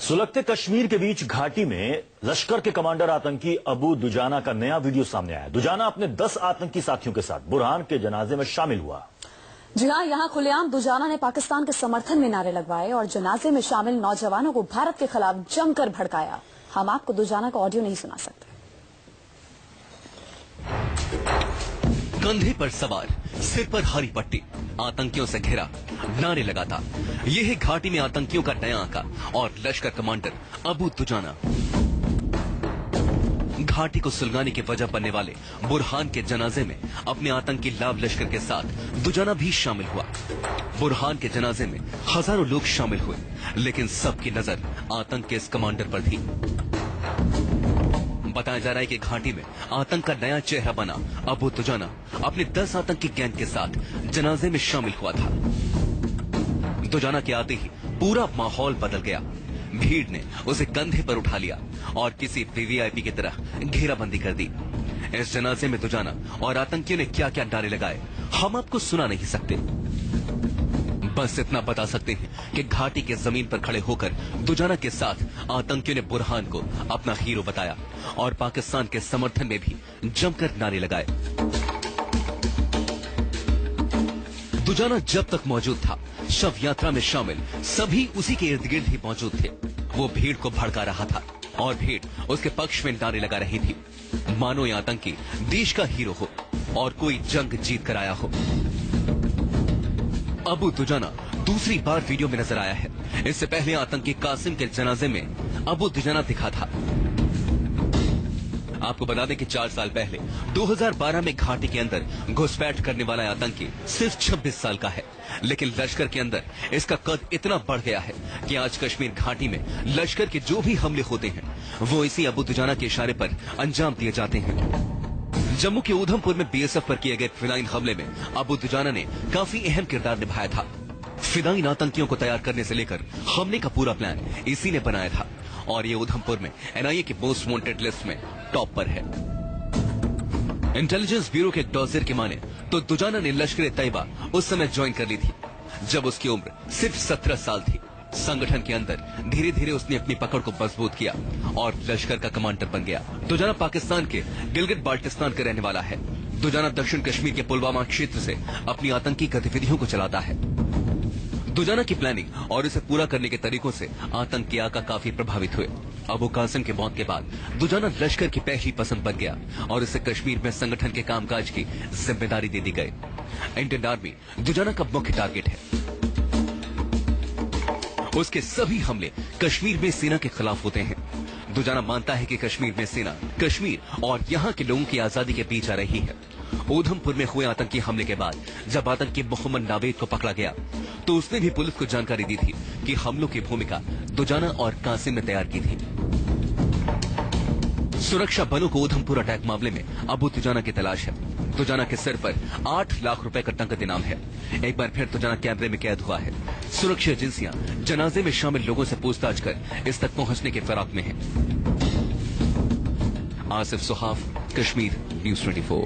सुलगते कश्मीर के बीच घाटी में लश्कर के कमांडर आतंकी अबू दुजाना का नया वीडियो सामने आया। दुजाना अपने 10 आतंकी साथियों के साथ बुरहान के जनाजे में शामिल हुआ। जी हां, यहां खुलेआम दुजाना ने पाकिस्तान के समर्थन में नारे लगवाए और जनाजे में शामिल नौजवानों को भारत के खिलाफ जमकर भड़काया। हम आपको दुजाना का ऑडियो नहीं सुना सकते। कंधे पर सवार, सिर पर हरी पट्टी, आतंकियों से घिरा, नारे लगाता। यह है घाटी में आतंकियों का नया आका और लश्कर कमांडर अबू दुजाना। घाटी को सुलगाने की वजह बनने वाले बुरहान के जनाजे में अपने आतंकी लाव लश्कर के साथ दुजाना भी शामिल हुआ। बुरहान के जनाजे में हजारों लोग शामिल हुए, लेकिन सबकी नजर आतंक के इस कमांडर पर थी। बताया जा रहा है कि घाटी में आतंक का नया चेहरा बना अबू दुजाना अपने 10 आतंकी गैंग के साथ जनाजे में शामिल हुआ था। दुजाना के आते ही पूरा माहौल बदल गया। भीड़ ने उसे कंधे पर उठा लिया और किसी वीवीआईपी की तरह घेराबंदी कर दी। इस जनाजे में दुजाना और आतंकियों ने क्या क्या नारे लगाए हम आपको सुना नहीं सकते। बस इतना बता सकते हैं कि घाटी के जमीन पर खड़े होकर दुजाना के साथ आतंकियों ने बुरहान को अपना हीरो बताया और पाकिस्तान के समर्थन में भी जमकर नारे लगाए। दुजाना जब तक मौजूद था, शव यात्रा में शामिल सभी उसी के इर्द गिर्द ही मौजूद थे। वो भीड़ को भड़का रहा था और भीड़ उसके पक्ष में नारे लगा रही थी, मानो ये आतंकी देश का हीरो हो और कोई जंग जीत कर आया हो। अबू दुजाना दूसरी बार वीडियो में नजर आया है। इससे पहले आतंकी कासिम के जनाजे में अबू दुजाना दिखा था। आपको बता दें कि 4 साल पहले 2012 में घाटी के अंदर घुसपैठ करने वाला आतंकी सिर्फ 26 साल का है, लेकिन लश्कर के अंदर इसका कद इतना बढ़ गया है कि आज कश्मीर घाटी में लश्कर के जो भी हमले होते हैं वो इसी अबू दुजाना के इशारे पर अंजाम दिए जाते हैं। जम्मू के उधमपुर में बीएसएफ पर किए गए फिदाइन हमले में अबू दुजाना ने काफी अहम किरदार निभाया था। फिदाइन आतंकियों को तैयार करने से लेकर हमले का पूरा प्लान इसी ने बनाया था और ये उधमपुर में एनआईए की मोस्ट वांटेड लिस्ट में टॉप पर है। इंटेलिजेंस ब्यूरो के एक डॉजर की माने तो दुजाना ने लश्कर तैयबा उस समय ज्वाइन कर ली थी जब उसकी उम्र सिर्फ 17 साल थी। संगठन के अंदर धीरे धीरे उसने अपनी पकड़ को मजबूत किया और लश्कर का कमांडर बन गया। दुजाना पाकिस्तान के गिलगित बाल्टिस्तान का रहने वाला है। दुजाना दक्षिण कश्मीर के पुलवामा क्षेत्र से अपनी आतंकी गतिविधियों को चलाता है। दुजाना की प्लानिंग और इसे पूरा करने के तरीकों से आतंकी आका काफी प्रभावित हुए। अबू कासिम के मौत के बाद दुजाना लश्कर की पहली पसंद बन गया और इसे कश्मीर में संगठन के कामकाज की जिम्मेदारी दे दी गई। इंडियन आर्मी दुजाना का मुख्य टारगेट है। उसके सभी हमले कश्मीर में सेना के खिलाफ होते हैं। दुजाना मानता है कि कश्मीर में सेना कश्मीर और यहाँ के लोगों की आजादी के पीछे आ रही है। उधमपुर में हुए आतंकी हमले के बाद जब आतंकी मोहम्मद नावेद को पकड़ा गया तो उसने भी पुलिस को जानकारी दी थी कि हमलों की भूमिका दुजाना और कासिम ने तैयार की थी। सुरक्षा बलों को उधमपुर अटैक मामले में अबू दुजाना की तलाश है। दुजाना के सिर पर 8 लाख रुपए का नकद इनाम है। एक बार फिर दुजाना कैमरे में कैद हुआ है। सुरक्षा एजेंसियां जनाजे में शामिल लोगों से पूछताछ कर इस तक पहुंचने के फिराक में हैं। आसिफ सुहाफ, कश्मीर न्यूज़ 24।